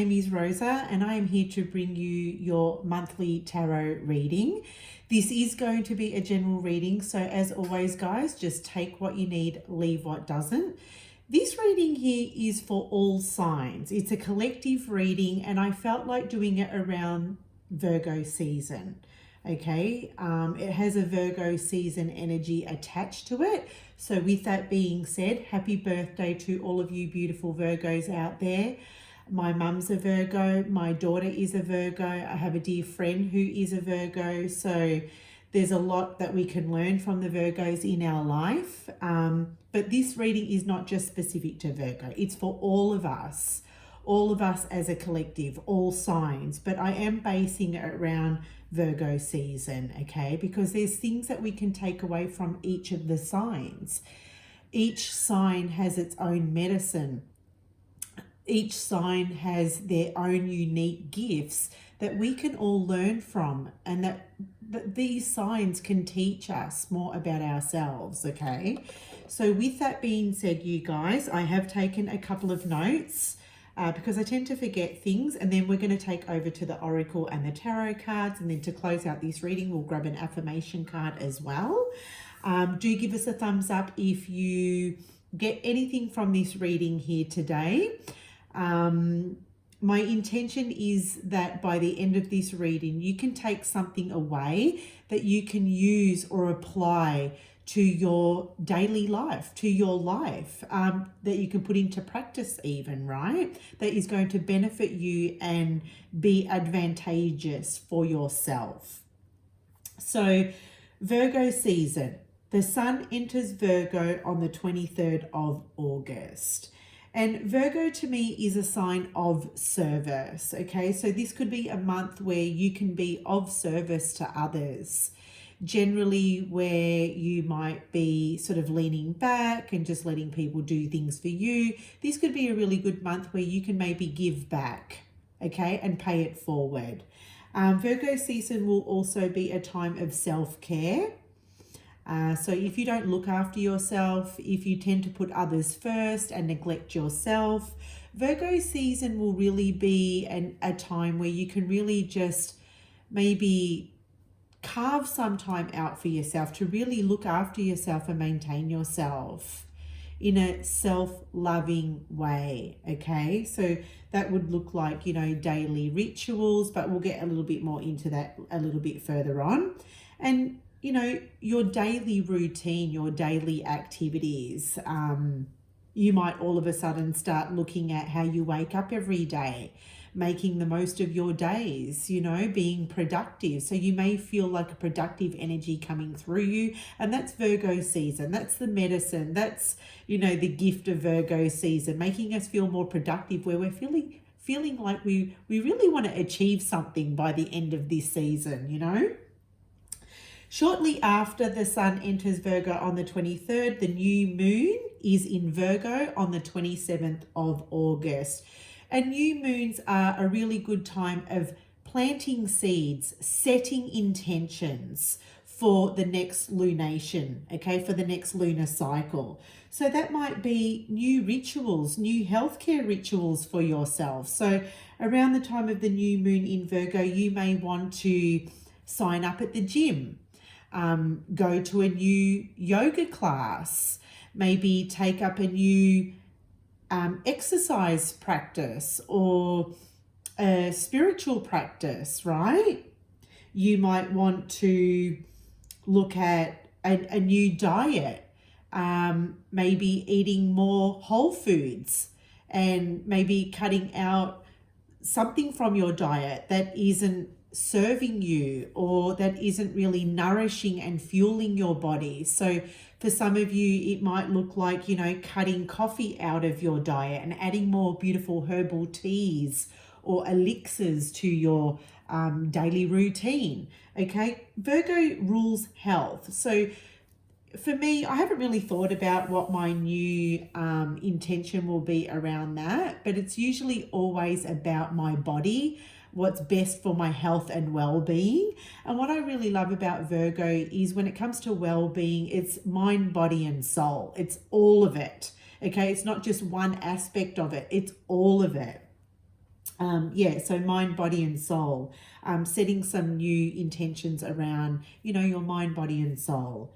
My name is Rosa and I am here to bring you your monthly tarot reading. This is going to be a general reading, so as always guys, just take what you need, leave what doesn't. This reading here is for all signs. It's a collective reading and I felt like doing it around Virgo season. Okay, it has a Virgo season energy attached to it. So with that being said, happy birthday to all of you beautiful Virgos out there. My mum's a Virgo, my daughter is a Virgo, I have a dear friend who is a Virgo, so there's a lot that we can learn from the Virgos in our life. But this reading is not just specific to Virgo, it's for all of us as a collective, all signs, but I am basing it around Virgo season, okay? Because there's things that we can take away from each of the signs. Each sign has its own medicine. Each sign has their own unique gifts that we can all learn from, and that these signs can teach us more about ourselves, okay? So with that being said, you guys, I have taken a couple of notes because I tend to forget things, and then we're going to take over to the Oracle and the Tarot cards, and then to close out this reading, we'll grab an affirmation card as well. Do give us a thumbs up if you get anything from this reading here today. My intention is that by the end of this reading, you can take something away that you can use or apply to your daily life, to your life, that you can put into practice even, right? That is going to benefit you and be advantageous for yourself. So Virgo season, the sun enters Virgo on the 23rd of August. And Virgo to me is a sign of service, okay? So this could be a month where you can be of service to others. Generally where you might be sort of leaning back and just letting people do things for you. This could be a really good month where you can maybe give back, okay, and pay it forward. Virgo season will also be a time of self-care. So if you don't look after yourself, if you tend to put others first and neglect yourself, Virgo season will really be a time where you can really just maybe carve some time out for yourself to really look after yourself and maintain yourself in a self-loving way, okay? So that would look like, you know, daily rituals, but we'll get a little bit more into that a little bit further on. And you know, your daily routine, your daily activities. You might all of a sudden start looking at how you wake up every day, making the most of your days, you know, being productive. So you may feel like a productive energy coming through you. And that's Virgo season. That's the medicine. That's, you know, the gift of Virgo season, making us feel more productive, where we're feeling like we really want to achieve something by the end of this season, you know. Shortly after the sun enters Virgo on the 23rd, the new moon is in Virgo on the 27th of August. And new moons are a really good time of planting seeds, setting intentions for the next lunation, okay, for the next lunar cycle. So that might be new rituals, new healthcare rituals for yourself. So around the time of the new moon in Virgo, you may want to sign up at the gym. Go to a new yoga class, maybe take up a new exercise practice or a spiritual practice, right? You might want to look at a new diet, maybe eating more whole foods and maybe cutting out something from your diet that isn't serving you or that isn't really nourishing and fueling your body. So for some of you, it might look like, you know, cutting coffee out of your diet and adding more beautiful herbal teas or elixirs to your daily routine. Okay, Virgo rules health. So for me, I haven't really thought about what my new intention will be around that, but it's usually always about my body, what's best for my health and well-being. And what I really love about Virgo is when it comes to well-being, it's mind, body, and soul. It's all of it. Okay, it's not just one aspect of it, it's all of it. Yeah, so mind, body, and soul. Setting some new intentions around, you know, your mind, body, and soul.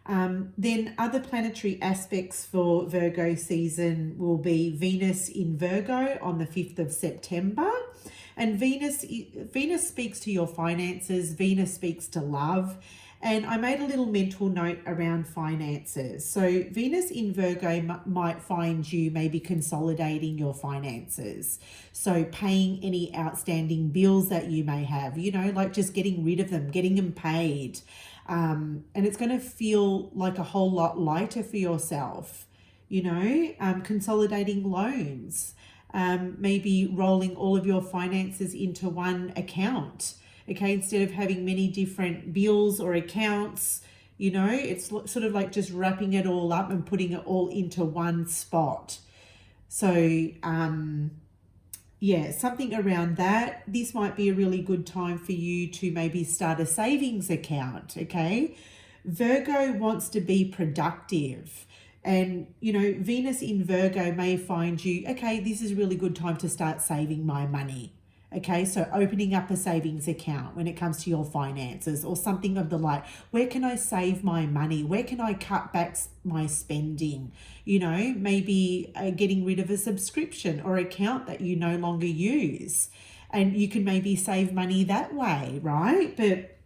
Then other planetary aspects for Virgo season will be Venus in Virgo on the 5th of September. And Venus speaks to your finances, Venus speaks to love. And I made a little mental note around finances. So Venus in Virgo might find you maybe consolidating your finances. So paying any outstanding bills that you may have, you know, like just getting rid of them, getting them paid. And it's going to feel like a whole lot lighter for yourself, you know, consolidating loans, maybe rolling all of your finances into one account. Okay, instead of having many different bills or accounts, you know, it's sort of like just wrapping it all up and putting it all into one spot. So, yeah, something around that. This might be a really good time for you to maybe start a savings account, okay? Virgo wants to be productive. And, you know, Venus in Virgo may find you, okay, this is a really good time to start saving my money. Okay, so opening up a savings account when it comes to your finances or something of the like. Where can I save my money? Where can I cut back my spending? You know, maybe getting rid of a subscription or account that you no longer use. And you can maybe save money that way, right? But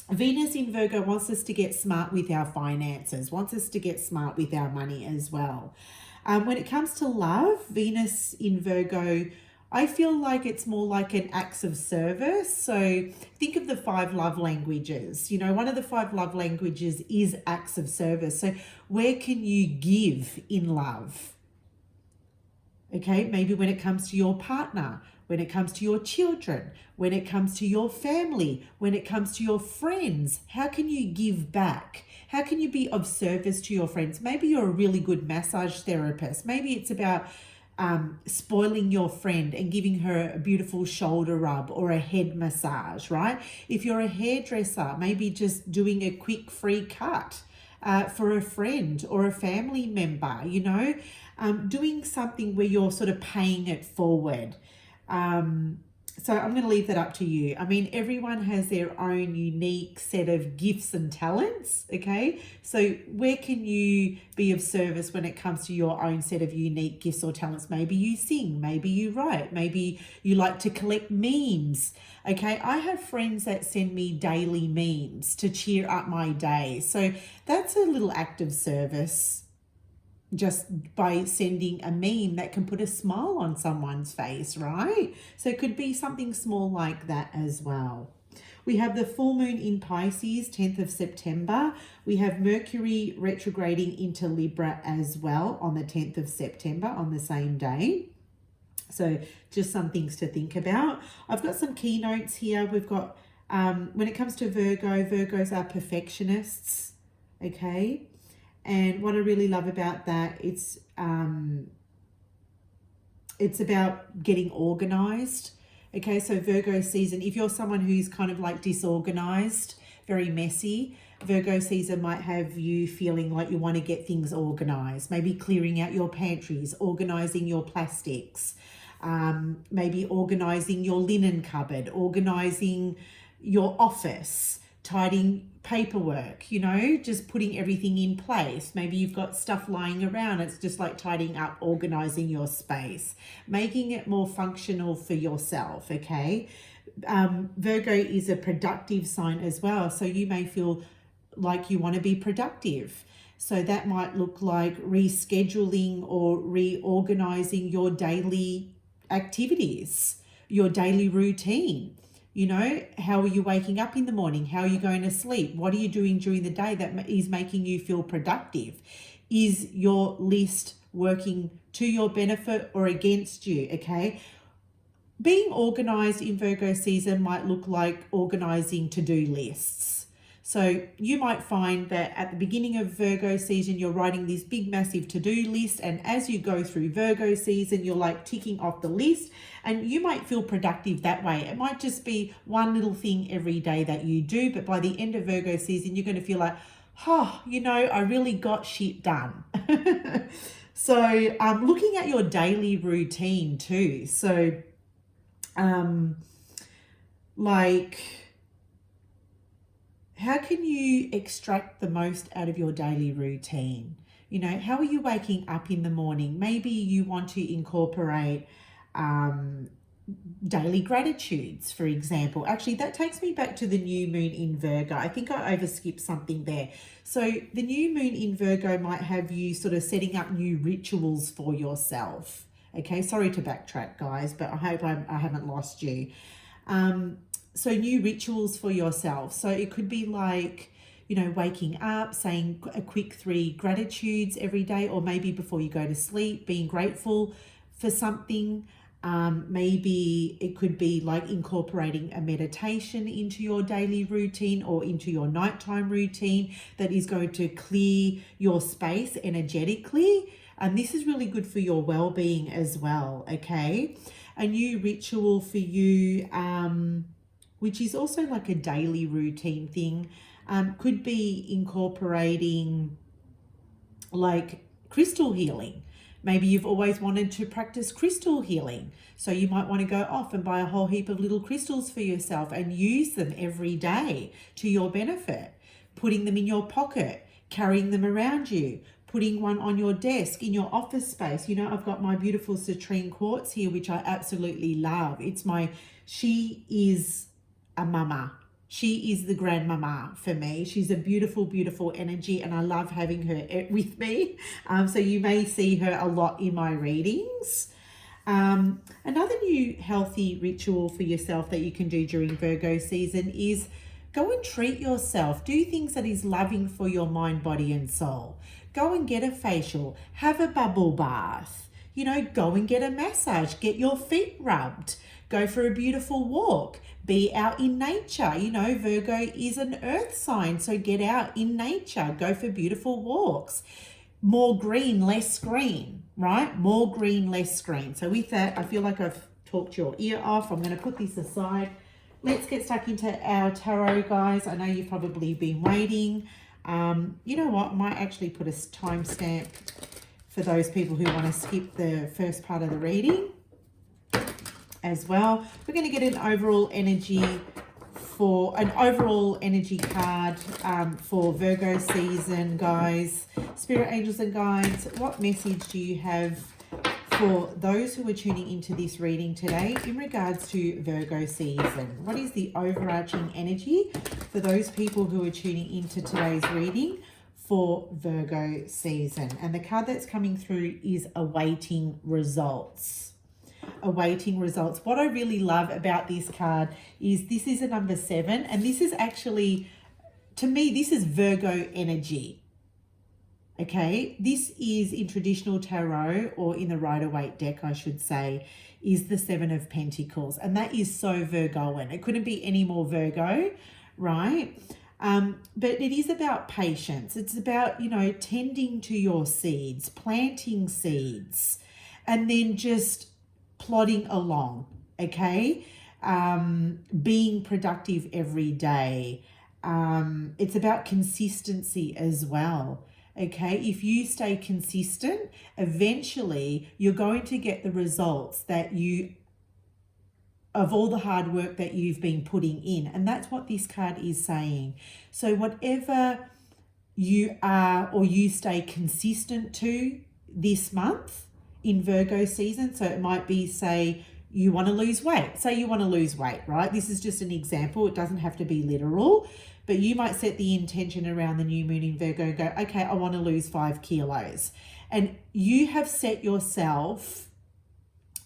Venus in Virgo wants us to get smart with our finances, wants us to get smart with our money as well. When it comes to love, Venus in Virgo, I feel like it's more like an acts of service. So think of the 5 love languages. You know, one of the 5 love languages is acts of service. So where can you give in love? Okay, maybe when it comes to your partner, when it comes to your children, when it comes to your family, when it comes to your friends, how can you give back? How can you be of service to your friends? Maybe you're a really good massage therapist. Maybe it's about spoiling your friend and giving her a beautiful shoulder rub or a head massage, right? If you're a hairdresser, maybe just doing a quick free cut for a friend or a family member, you know, doing something where you're sort of paying it forward. So I'm going to leave that up to you. I mean, everyone has their own unique set of gifts and talents, okay? So where can you be of service when it comes to your own set of unique gifts or talents? Maybe you sing, maybe you write, maybe you like to collect memes, okay? I have friends that send me daily memes to cheer up my day. So that's a little act of service, just by sending a meme that can put a smile on someone's face, right? So it could be something small like that as well. We have the full moon in Pisces, 10th of September. We have Mercury retrograding into Libra as well on the 10th of September on the same day. So just some things to think about. I've got some keynotes here. We've got, when it comes to Virgo, Virgos are perfectionists, okay? And what I really love about that, it's about getting organized. Okay, so Virgo season, if you're someone who's kind of like disorganized, very messy, Virgo season might have you feeling like you want to get things organized, maybe clearing out your pantries, organizing your plastics, maybe organizing your linen cupboard, organizing your office, tidying paperwork, you know, just putting everything in place. Maybe you've got stuff lying around. It's just like tidying up, organizing your space, making it more functional for yourself, okay? Virgo is a productive sign as well. So you may feel like you want to be productive. So that might look like rescheduling or reorganizing your daily activities, your daily routine. You know, how are you waking up in the morning? How are you going to sleep? What are you doing during the day that is making you feel productive? Is your list working to your benefit or against you? Okay. Being organized in Virgo season might look like organizing to-do lists. So you might find that at the beginning of Virgo season, you're writing this big, massive to-do list. And as you go through Virgo season, you're like ticking off the list and you might feel productive that way. It might just be one little thing every day that you do. But by the end of Virgo season, you're going to feel like, oh, you know, I really got shit done. So looking at your daily routine too. So Like, how can you extract the most out of your daily routine? You know, how are you waking up in the morning? Maybe you want to incorporate daily gratitudes, for example. Actually, that takes me back to the new moon in Virgo. I think I overskipped something there. So the new moon in Virgo might have you sort of setting up new rituals for yourself. Okay, sorry to backtrack, guys, but I hope I haven't lost you. So new rituals for yourself. So it could be like, you know, waking up, saying a quick 3 gratitudes every day, or maybe before you go to sleep, being grateful for something. Maybe it could be like incorporating a meditation into your daily routine or into your nighttime routine that is going to clear your space energetically. And this is really good for your well-being as well, okay? A new ritual for you, which is also like a daily routine thing, could be incorporating like crystal healing. Maybe you've always wanted to practice crystal healing. So you might want to go off and buy a whole heap of little crystals for yourself and use them every day to your benefit. Putting them in your pocket, carrying them around you, putting one on your desk in your office space. You know, I've got my beautiful citrine quartz here, which I absolutely love. She is a mama. She is the grandmama for me. She's a beautiful, beautiful energy, and I love having her with me. So you may see her a lot in my readings. Another new healthy ritual for yourself that you can do during Virgo season is go and treat yourself. Do things that is loving for your mind, body, and soul. Go and get a facial. Have a bubble bath. You know, go and get a massage. Get your feet rubbed. Go for a beautiful walk. Be out in nature. You know, Virgo is an earth sign, so get out in nature. Go for beautiful walks. More green, less screen, right? More green, less screen. So with that, I feel like I've talked your ear off. I'm going to put this aside. Let's get stuck into our tarot, guys. I know you've probably been waiting. You know what? I might actually put a timestamp for those people who want to skip the first part of the reading as well. We're going to get an overall energy card for Virgo season, guys. Spirit angels and guides, what message do you have for those who are tuning into this reading today in regards to Virgo season? What is the overarching energy for those people who are tuning into today's reading for Virgo season? And the card that's coming through is awaiting results. Awaiting results. What I really love about this card is this is a number 7, and this is actually, to me, this is Virgo energy. Okay, this is in traditional tarot, or in the Rider-Waite deck, I should say, is the 7 of Pentacles, and that is so Virgoan. It couldn't be any more Virgo, right? But it is about patience. It's about, you know, tending to your seeds, planting seeds, and then just plodding along, okay? Being productive every day. It's about consistency as well, okay? If you stay consistent, eventually you're going to get the results of all the hard work that you've been putting in. And that's what this card is saying. So whatever you are or you stay consistent to this month in Virgo season, so it might be, say, you want to lose weight. Say you want to lose weight, right? This is just an example. It doesn't have to be literal, but you might set the intention around the new moon in Virgo and go, okay, I want to lose 5 kilos. And you have set yourself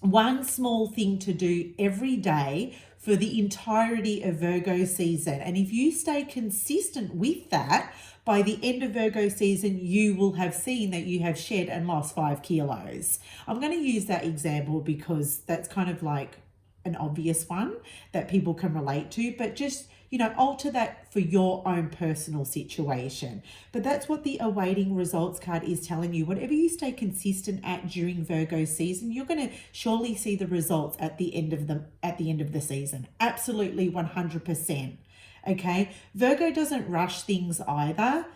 one small thing to do every day for the entirety of Virgo season. And if you stay consistent with that, by the end of Virgo season, you will have seen that you have shed and lost 5 kilos. I'm going to use that example because that's kind of like an obvious one that people can relate to, but just, you know, alter that for your own personal situation. But that's what the awaiting results card is telling you. Whatever you stay consistent at during Virgo season, you're going to surely see the results at the end of the season. Absolutely 100%. Okay, Virgo doesn't rush things either.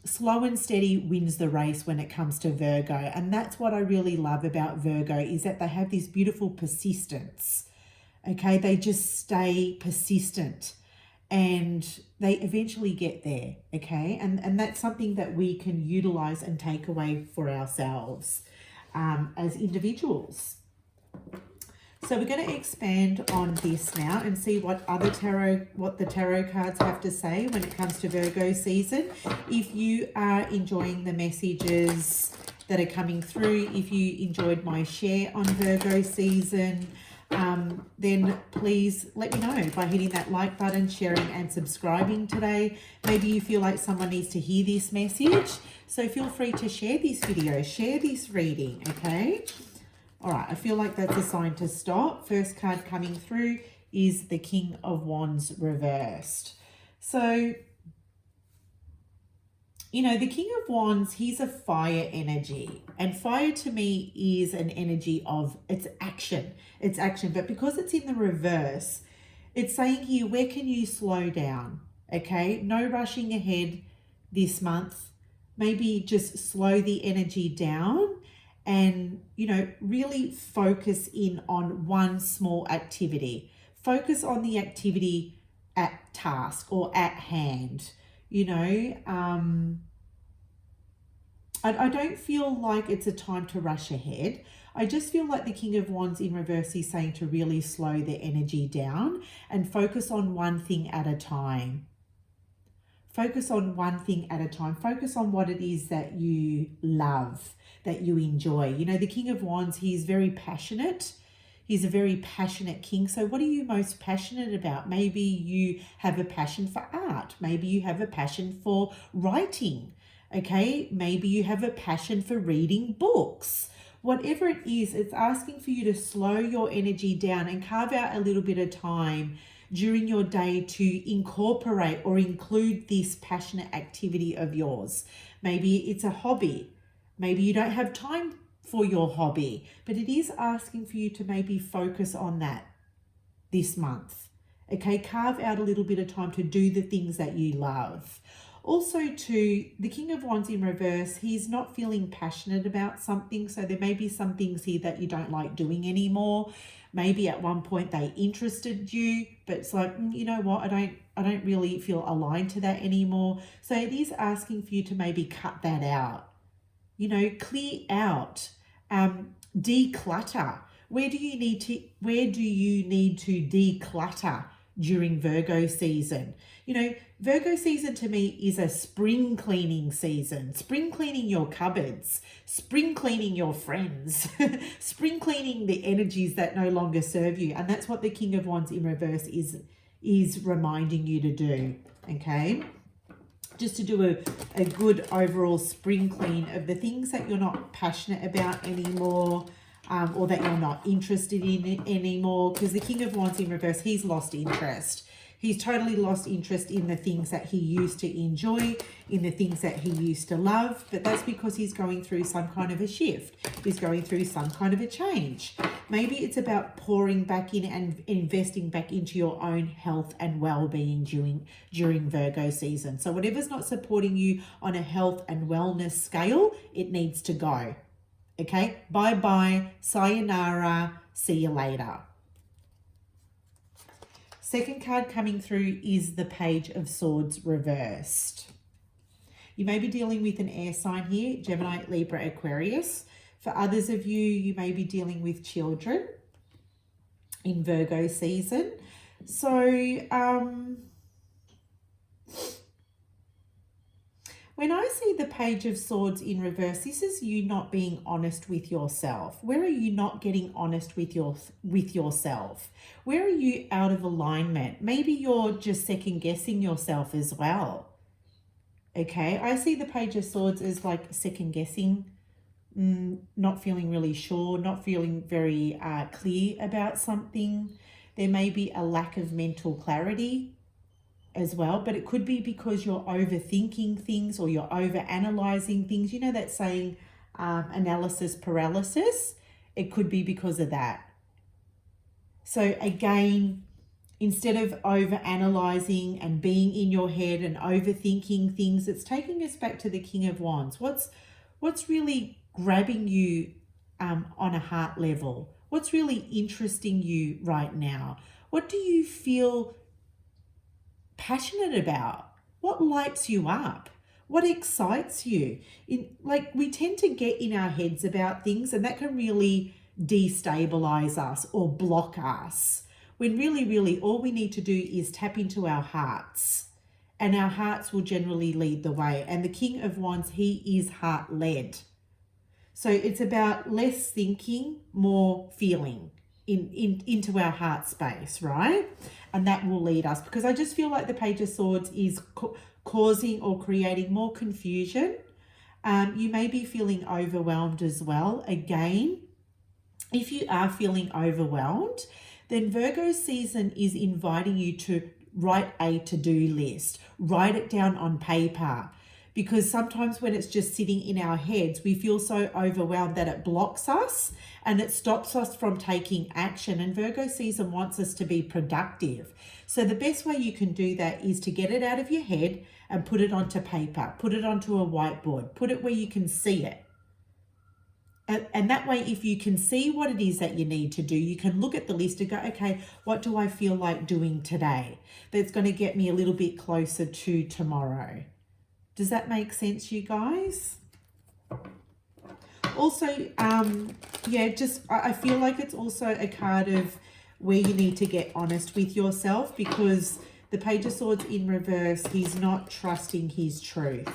Slow and steady wins the race when it comes to Virgo. And that's what I really love about Virgo, is that they have this beautiful persistence. Okay, they just stay persistent and they eventually get there. Okay, and that's something that we can utilize and take away for ourselves as individuals. So we're going to expand on this now and see what the tarot cards have to say when it comes to Virgo season. If you are enjoying the messages that are coming through, if you enjoyed my share on Virgo season, then please let me know by hitting that like button, sharing and subscribing today. Maybe you feel like someone needs to hear this message, so feel free to share this video, share this reading, okay? All right, I feel like that's a sign to stop. First card coming through is the King of Wands reversed. So, you know, the King of Wands, he's a fire energy. And fire to me is an energy of, it's action. It's action. But because it's in the reverse, it's saying here, where can you slow down? Okay, no rushing ahead this month. Maybe just slow the energy down and, you know, really focus in on one small activity. Focus on the activity at task or at hand. You know, I don't feel like it's a time to rush ahead. I just feel like the King of Wands in reverse is saying to really slow the energy down and focus on one thing at a time. Focus on one thing at a time. Focus on what it is that you love, that you enjoy. You know, the King of Wands, he's very passionate. He's a very passionate king. So what are you most passionate about? Maybe you have a passion for art. Maybe you have a passion for writing. Okay, maybe you have a passion for reading books. Whatever it is, it's asking for you to slow your energy down and carve out a little bit of time during your day to incorporate or include this passionate activity of yours. Maybe it's a hobby. Maybe you don't have time for your hobby, but it is asking for you to maybe focus on that this month. Okay, carve out a little bit of time to do the things that you love. Also too, the King of Wands in reverse, he's not feeling passionate about something. So there may be some things here that you don't like doing anymore. Maybe at one point they interested you, but it's like, you know what, I don't really feel aligned to that anymore. So it is asking for you to maybe cut that out. You know, clear out, declutter. Where do you need to declutter during Virgo season? You know, Virgo season to me is a spring cleaning season. Spring cleaning your cupboards, spring cleaning your friends, spring cleaning the energies that no longer serve you. And that's what the King of Wands in reverse is reminding you to do, okay? Just to do a good overall spring clean of the things that you're not passionate about anymore, or that you're not interested in anymore. Because the King of Wands in reverse, he's lost interest. He's totally lost interest in the things that he used to enjoy, in the things that he used to love. But that's because he's going through some kind of a shift. He's going through some kind of a change. Maybe it's about pouring back in and investing back into your own health and well-being during Virgo season. So whatever's not supporting you on a health and wellness scale, it needs to go. Okay? Bye-bye. Sayonara. See you later. Second card coming through is the Page of Swords reversed. You may be dealing with an air sign here, Gemini, Libra, Aquarius. For others of you, you may be dealing with children in Virgo season. So, when I see the Page of Swords in reverse, this is you not being honest with yourself. Where are you not getting honest with yourself? Where are you out of alignment? Maybe you're just second guessing yourself as well. Okay, I see the Page of Swords as like second guessing, not feeling really sure, not feeling very clear about something. There may be a lack of mental clarity as well, but it could be because you're overthinking things or you're overanalyzing things. You know that saying, analysis paralysis? It could be because of that. So again, instead of overanalyzing and being in your head and overthinking things, it's taking us back to the King of Wands. What's really grabbing you on a heart level? What's really interesting you right now? What do you feel passionate about? What lights you up? What excites you? We tend to get in our heads about things, and that can really destabilize us or block us, when really all we need to do is tap into our hearts, and our hearts will generally lead the way. And the King of Wands, he is heart-led. So it's about less thinking, more feeling into our heart space, right? And that will lead us, because I just feel like the Page of Swords is causing or creating more confusion. You may be feeling overwhelmed as well. Again, if you are feeling overwhelmed, then Virgo season is inviting you to write a to-do list. Write it down on paper. Because sometimes when it's just sitting in our heads, we feel so overwhelmed that it blocks us and it stops us from taking action. And Virgo season wants us to be productive. So the best way you can do that is to get it out of your head and put it onto paper. Put it onto a whiteboard. Put it where you can see it. And that way, if you can see what it is that you need to do, you can look at the list and go, okay, what do I feel like doing today that's going to get me a little bit closer to tomorrow? Does that make sense, you guys? Also, I feel like it's also a card of where you need to get honest with yourself, because the Page of Swords in reverse, he's not trusting his truth.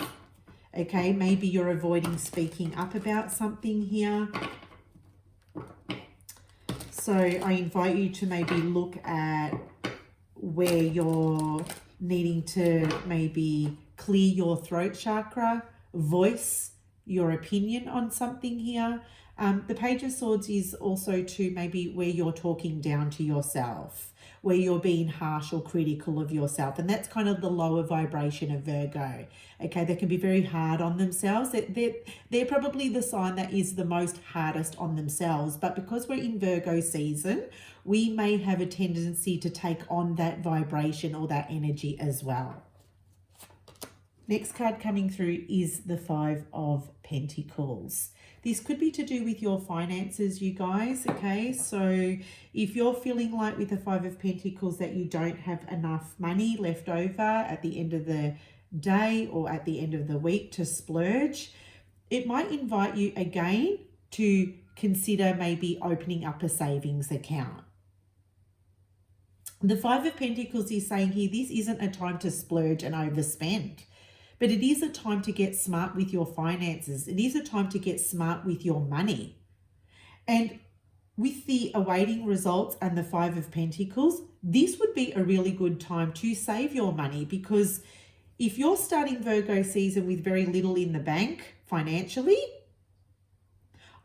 Okay, maybe you're avoiding speaking up about something here. So I invite you to maybe look at where you're needing to maybe clear your throat chakra, voice your opinion on something here. The Page of Swords is also to maybe where you're talking down to yourself, where you're being harsh or critical of yourself. And that's kind of the lower vibration of Virgo. Okay, they can be very hard on themselves. They're probably the sign that is the most hardest on themselves. But because we're in Virgo season, we may have a tendency to take on that vibration or that energy as well. Next card coming through is the Five of Pentacles. This could be to do with your finances, you guys, okay? So if you're feeling like with the Five of Pentacles that you don't have enough money left over at the end of the day or at the end of the week to splurge, it might invite you again to consider maybe opening up a savings account. The Five of Pentacles is saying here, this isn't a time to splurge and overspend. But it is a time to get smart with your finances. It is a time to get smart with your money. And with the awaiting results and the Five of Pentacles, this would be a really good time to save your money, because if you're starting Virgo season with very little in the bank financially,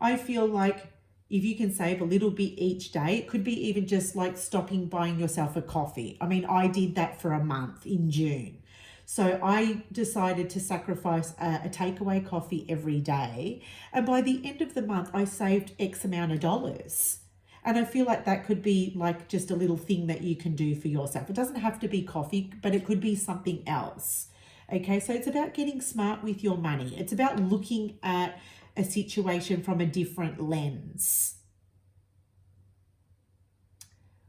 I feel like if you can save a little bit each day, it could be even just like stopping buying yourself a coffee. I mean, I did that for a month in June. So I decided to sacrifice a takeaway coffee every day. And by the end of the month, I saved X amount of dollars. And I feel like that could be like just a little thing that you can do for yourself. It doesn't have to be coffee, but it could be something else. Okay, so it's about getting smart with your money. It's about looking at a situation from a different lens,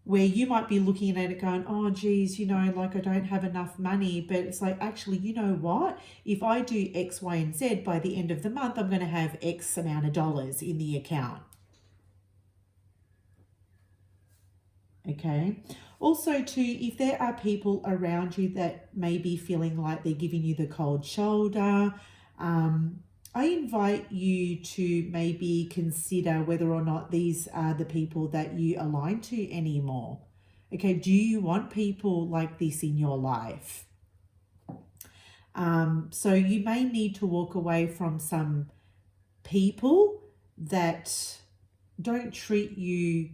where you might be looking at it going, oh, geez, you know, like I don't have enough money. But it's like, actually, you know what? If I do X, Y, and Z, by the end of the month, I'm going to have X amount of dollars in the account. Okay. Also, too, if there are people around you that may be feeling like they're giving you the cold shoulder, I invite you to maybe consider whether or not these are the people that you align to anymore. Okay, do you want people like this in your life? So you may need to walk away from some people that don't treat you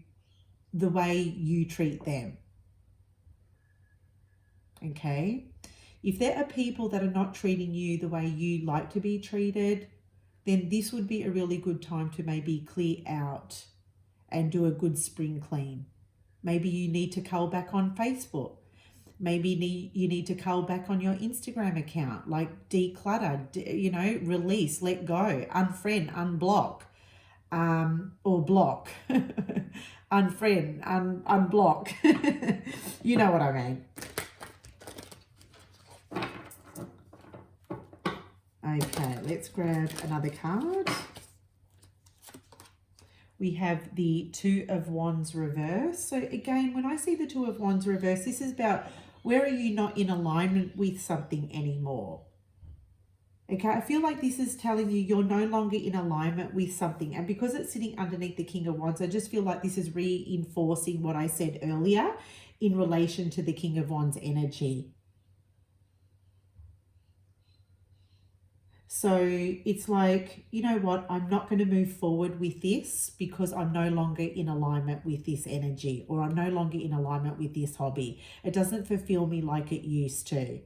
the way you treat them. Okay? If there are people that are not treating you the way you like to be treated, then this would be a really good time to maybe clear out and do a good spring clean. Maybe you need to cull back on Facebook. Maybe you need to cull back on your Instagram account, like declutter, release, let go, unfriend, unblock. or block, unfriend, unblock. You know what I mean. Okay, let's grab another card. We have the Two of Wands reverse. So again, when I see the Two of Wands reverse, this is about where are you not in alignment with something anymore? Okay, I feel like this is telling you you're no longer in alignment with something. And because it's sitting underneath the King of Wands, I just feel like this is reinforcing what I said earlier in relation to the King of Wands energy. So it's like, you know what, I'm not going to move forward with this because I'm no longer in alignment with this energy, or I'm no longer in alignment with this hobby. It doesn't fulfill me like it used to.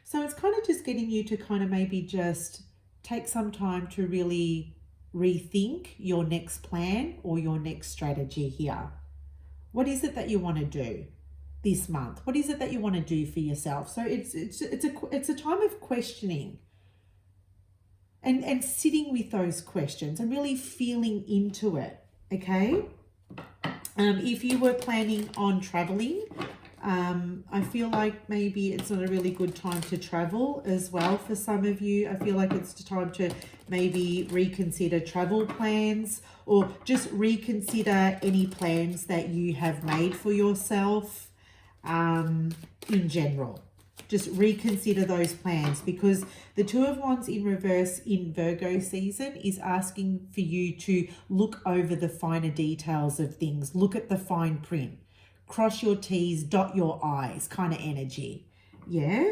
So it's kind of just getting you to kind of maybe just take some time to really rethink your next plan or your next strategy here. What is it that you want to do this month? What is it that you want to do for yourself? So it's a time of questioning and sitting with those questions and really feeling into it. Okay. If you were planning on traveling, I feel like maybe it's not a really good time to travel as well for some of you. I feel like it's time to maybe reconsider travel plans, or just reconsider any plans that you have made for yourself in general. Just reconsider those plans, because the Two of Wands in reverse in Virgo season is asking for you to look over the finer details of things. Look at the fine print. Cross your T's, dot your I's kind of energy. Yeah?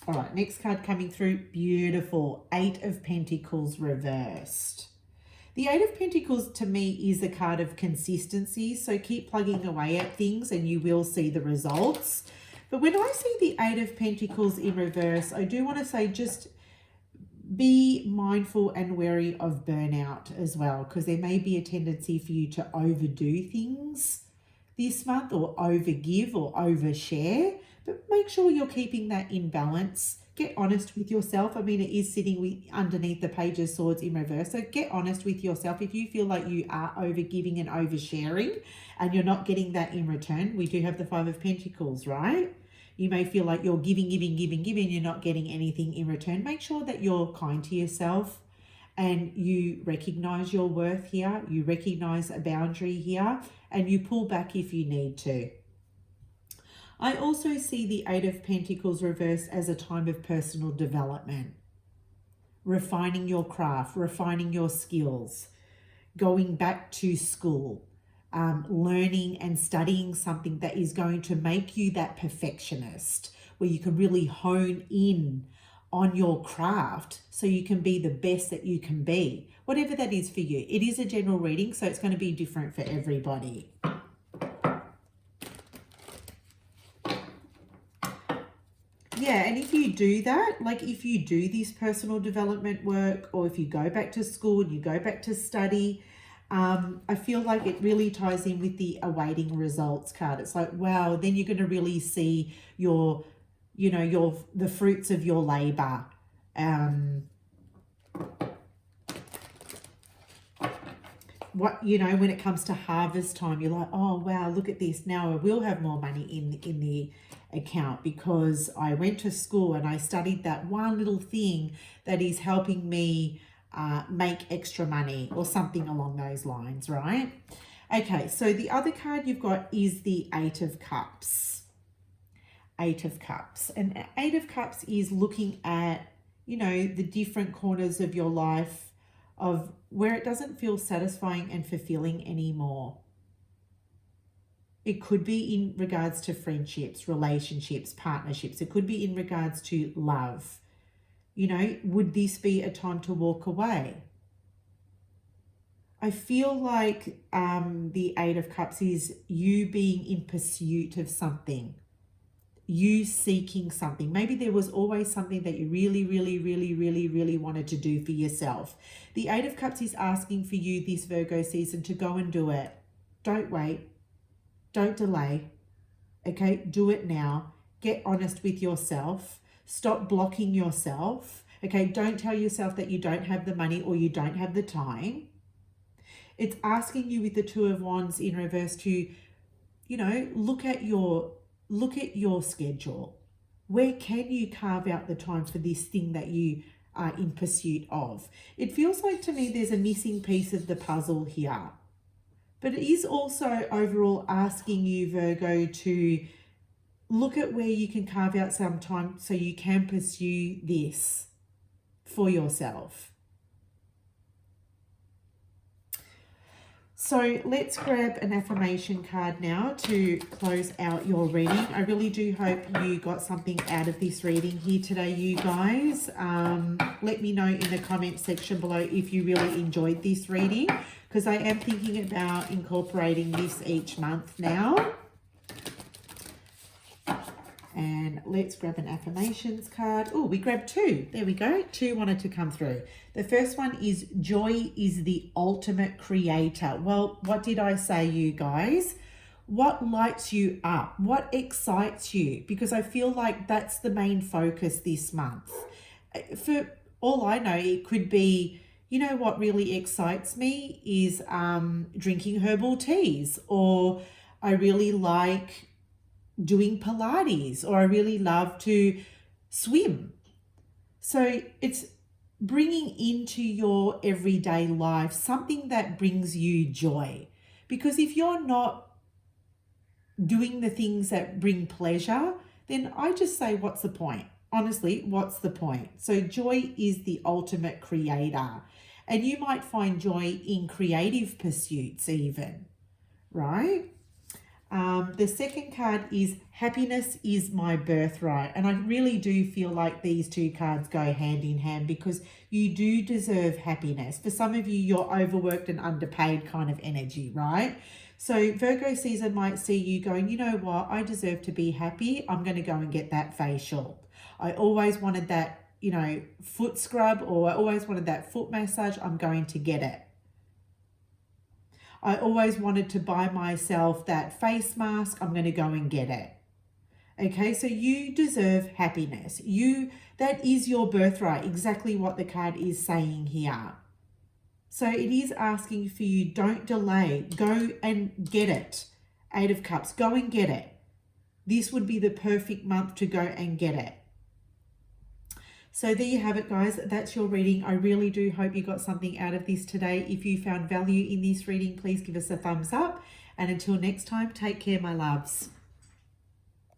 All right, next card coming through. Beautiful. Eight of Pentacles reversed. The Eight of Pentacles to me is a card of consistency. So keep plugging away at things and you will see the results. But when I see the Eight of Pentacles in reverse, I do want to say just be mindful and wary of burnout as well, because there may be a tendency for you to overdo things this month, or overgive or overshare, but make sure you're keeping that in balance. Get honest with yourself. I mean, it is sitting underneath the Page of Swords in reverse, so get honest with yourself. If you feel like you are overgiving and oversharing and you're not getting that in return, we do have the Five of Pentacles, right? You may feel like you're giving, you're not getting anything in return. Make sure that you're kind to yourself and you recognize your worth here. You recognize a boundary here and you pull back if you need to. I also see the Eight of Pentacles reversed as a time of personal development. Refining your craft, refining your skills, going back to school. Learning and studying something that is going to make you that perfectionist, where you can really hone in on your craft so you can be the best that you can be, whatever that is for you. It is a general reading, so it's going to be different for everybody. Yeah, and if you do that, like if you do this personal development work, or if you go back to school and you go back to study, I feel like it really ties in with the awaiting results card. It's like, wow, then you're going to really see the fruits of your labor. When it comes to harvest time, you're like, oh, wow, look at this. Now I will have more money in the account because I went to school and I studied that one little thing that is helping me make extra money, or something along those lines, right? Okay, so the other card you've got is the Eight of Cups. Eight of Cups. And Eight of Cups is looking at, the different corners of your life of where it doesn't feel satisfying and fulfilling anymore. It could be in regards to friendships, relationships, partnerships. It could be in regards to love. Would this be a time to walk away? I feel like the Eight of Cups is you being in pursuit of something, you seeking something. Maybe there was always something that you really, really, really, really, really wanted to do for yourself. The Eight of Cups is asking for you this Virgo season to go and do it. Don't wait. Don't delay. Okay, do it now. Get honest with yourself Stop blocking yourself. Okay, don't tell yourself that you don't have the money or you don't have the time. It's asking you with the Two of Wands in reverse to, you know, look at your schedule. Where can you carve out the time for this thing that you are in pursuit of? It feels like to me there's a missing piece of the puzzle here. But it is also overall asking you, Virgo, to look at where you can carve out some time so you can pursue this for yourself. So let's grab an affirmation card now to close out your reading. I really do hope you got something out of this reading here today, you guys. Let me know in the comment section below if you really enjoyed this reading, because I am thinking about incorporating this each month now. And let's grab an affirmations card. Oh, we grabbed two. There we go. Two wanted to come through. The first one is joy is the ultimate creator. Well, what did I say, you guys? What lights you up? What excites you? Because I feel like that's the main focus this month. For all I know, it could be, you know, what really excites me is drinking herbal teas, or I really like doing Pilates, or I really love to swim. So it's bringing into your everyday life something that brings you joy. Because if you're not doing the things that bring pleasure, then I just say, what's the point? Honestly, what's the point? So joy is the ultimate creator. And you might find joy in creative pursuits even, right? The second card is happiness is my birthright. And I really do feel like these two cards go hand in hand, because you do deserve happiness. For some of you, you're overworked and underpaid kind of energy, right? So Virgo season might see you going, you know what, I deserve to be happy. I'm going to go and get that facial. I always wanted that, you know, foot scrub, or I always wanted that foot massage. I'm going to get it. I always wanted to buy myself that face mask. I'm going to go and get it. Okay, so you deserve happiness. That is your birthright, exactly what the card is saying here. So it is asking for you, don't delay. Go and get it. Eight of Cups, go and get it. This would be the perfect month to go and get it. So there you have it, guys. That's your reading. I really do hope you got something out of this today. If you found value in this reading, please give us a thumbs up. And until next time, take care, my loves.